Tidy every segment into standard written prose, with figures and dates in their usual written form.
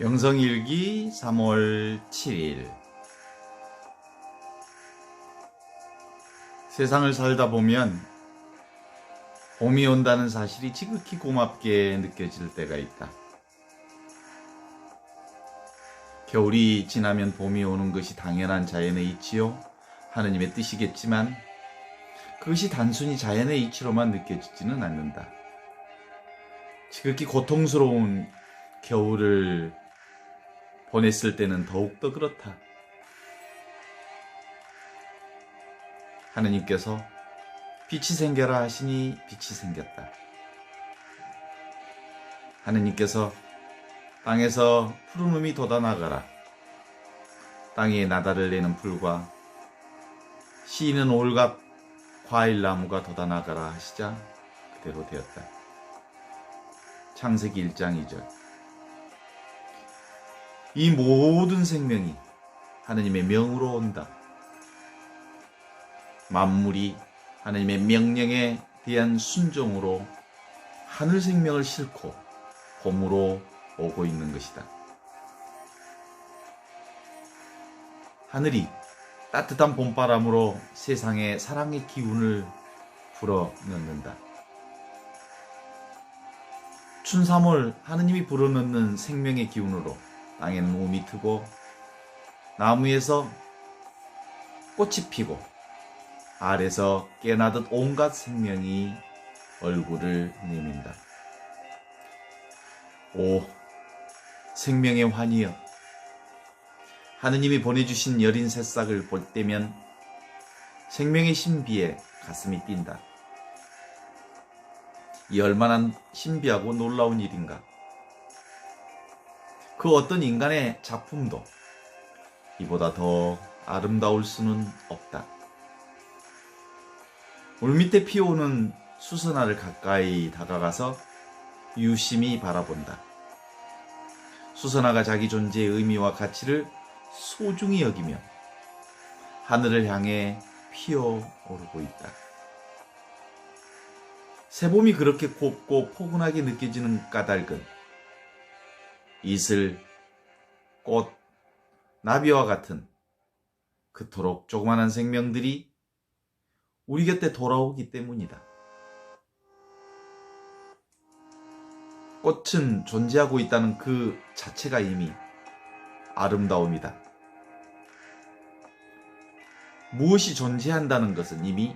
영성일기 3월 7일. 세상을 살다 보면 봄이 온다는 사실이 지극히 고맙게 느껴질 때가 있다. 겨울이 지나면 봄이 오는 것이 당연한 자연의 이치요 하느님의 뜻이겠지만 그것이 단순히 자연의 이치로만 느껴지지는 않는다. 지극히 고통스러운 겨울을 보냈을 때는 더욱더 그렇다. 하느님께서 빛이 생겨라 하시니 빛이 생겼다. 하느님께서 땅에서 푸른음이 돋아나가라. 땅에 나달을 내는 풀과 씨는 올갓 과일나무가 돋아나가라 하시자 그대로 되었다. 창세기 1장 2절. 이 모든 생명이 하느님의 명으로 온다. 만물이 하느님의 명령에 대한 순종으로 하늘 생명을 싣고 봄으로 오고 있는 것이다. 하늘이 따뜻한 봄바람으로 세상에 사랑의 기운을 불어넣는다. 춘삼월 하느님이 불어넣는 생명의 기운으로 땅에는 몸이 트고 나무에서 꽃이 피고 알에서 깨나듯 온갖 생명이 얼굴을 내민다. 오, 생명의 환희여, 하느님이 보내주신 여린 새싹을 볼 때면 생명의 신비에 가슴이 뛴다. 이 얼마나 신비하고 놀라운 일인가. 그 어떤 인간의 작품도 이보다 더 아름다울 수는 없다. 물밑에 피어오는 수선화를 가까이 다가가서 유심히 바라본다. 수선화가 자기 존재의 의미와 가치를 소중히 여기며 하늘을 향해 피어오르고 있다. 새봄이 그렇게 곱고 포근하게 느껴지는 까닭은 이슬, 꽃, 나비와 같은 그토록 조그마한 생명들이 우리 곁에 돌아오기 때문이다. 꽃은 존재하고 있다는 그 자체가 이미 아름다움이다. 무엇이 존재한다는 것은 이미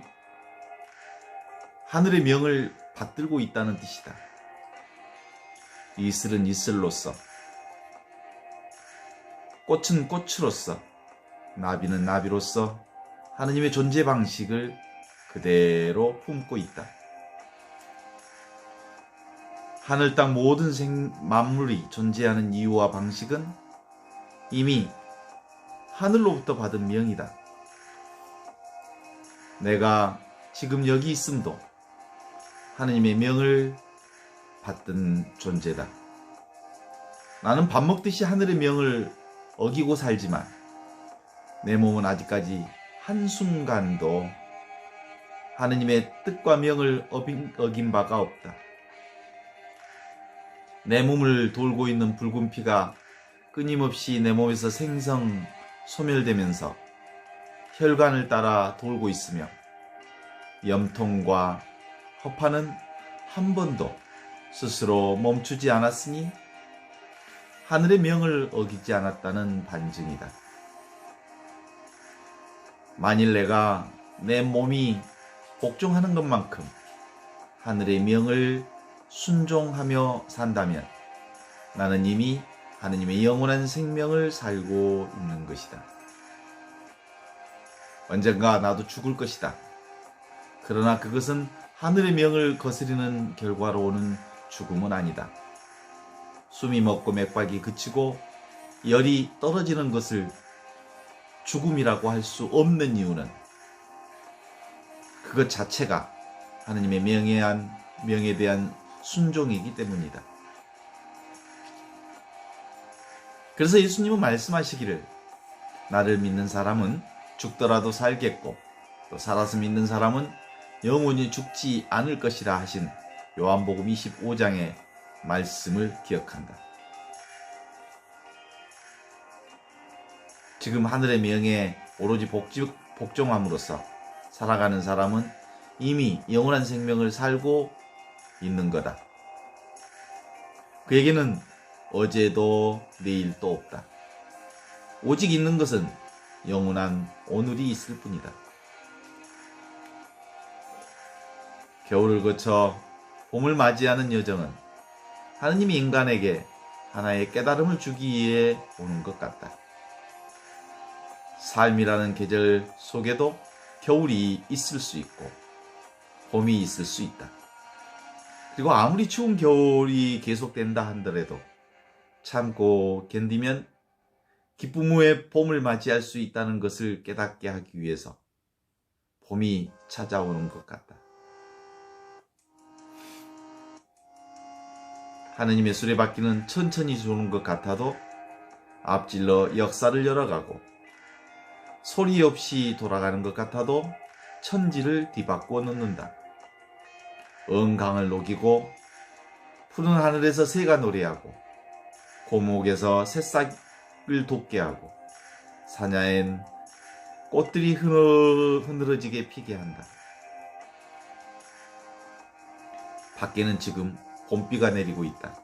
하늘의 명을 받들고 있다는 뜻이다. 이슬은 이슬로서, 꽃은 꽃으로서, 나비는 나비로서 하느님의 존재 방식을 그대로 품고 있다. 하늘 땅 모든 만물이 존재하는 이유와 방식은 이미 하늘로부터 받은 명이다. 내가 지금 여기 있음도 하느님의 명을 받던 존재다. 나는 밥 먹듯이 하늘의 명을 어기고 살지만 내 몸은 아직까지 한순간도 하느님의 뜻과 명을 어긴 바가 없다. 내 몸을 돌고 있는 붉은 피가 끊임없이 내 몸에서 생성 소멸되면서 혈관을 따라 돌고 있으며 염통과 허파는 한 번도 스스로 멈추지 않았으니 하늘의 명을 어기지 않았다는 반증이다. 만일 내가 내 몸이 복종하는 것만큼 하늘의 명을 순종하며 산다면 나는 이미 하느님의 영원한 생명을 살고 있는 것이다. 언젠가 나도 죽을 것이다. 그러나 그것은 하늘의 명을 거스리는 결과로 오는 죽음은 아니다. 숨이 멎고 맥박이 그치고 열이 떨어지는 것을 죽음이라고 할 수 없는 이유는 그것 자체가 하느님의 명에 대한 순종이기 때문이다. 그래서 예수님은 말씀하시기를 나를 믿는 사람은 죽더라도 살겠고 또 살아서 믿는 사람은 영원히 죽지 않을 것이라 하신 요한복음 25장의 말씀을 기억한다. 지금 하늘의 명에 오로지 복종함으로써 살아가는 사람은 이미 영원한 생명을 살고 있는 거다. 그에게는 어제도 내일도 없다. 오직 있는 것은 영원한 오늘이 있을 뿐이다. 겨울을 거쳐 봄을 맞이하는 여정은 하느님이 인간에게 하나의 깨달음을 주기 위해 오는 것 같다. 삶이라는 계절 속에도 겨울이 있을 수 있고 봄이 있을 수 있다. 그리고 아무리 추운 겨울이 계속된다 한더라도 참고 견디면 기쁨 후에 봄을 맞이할 수 있다는 것을 깨닫게 하기 위해서 봄이 찾아오는 것 같다. 하느님의 수레바퀴는 천천히 도는 것 같아도 앞질러 역사를 열어가고 소리 없이 돌아가는 것 같아도 천지를 뒤바꾸어 놓는다. 언강을 녹이고 푸른 하늘에서 새가 노래하고 고목에서 새싹을 돋게 하고 사냐엔 꽃들이 흐느러지게 피게 한다. 밖에는 지금 봄비가 내리고 있다.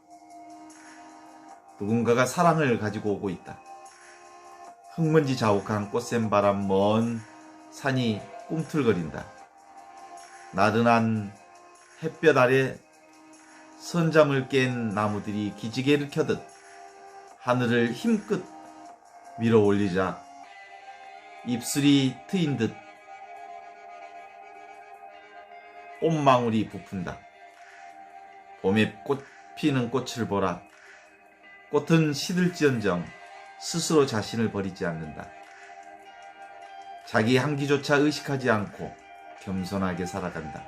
누군가가 사랑을 가지고 오고 있다. 흙먼지 자욱한 꽃샘 바람 먼 산이 꿈틀거린다. 나른한 햇볕 아래 선잠을 깬 나무들이 기지개를 켜듯 하늘을 힘껏 밀어 올리자 입술이 트인 듯 꽃망울이 부푼다. 봄에 꽃 피는 꽃을 보라. 꽃은 시들지언정 스스로 자신을 버리지 않는다. 자기 향기조차 의식하지 않고 겸손하게 살아간다.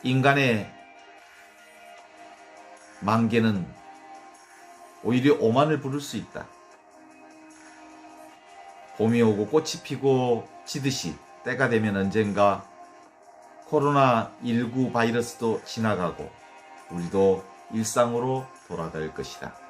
인간의 만개는 오히려 오만을 부를 수 있다. 봄이 오고 꽃이 피고 지듯이 때가 되면 언젠가 코로나19 바이러스도 지나가고 우리도 일상으로 돌아갈 것이다.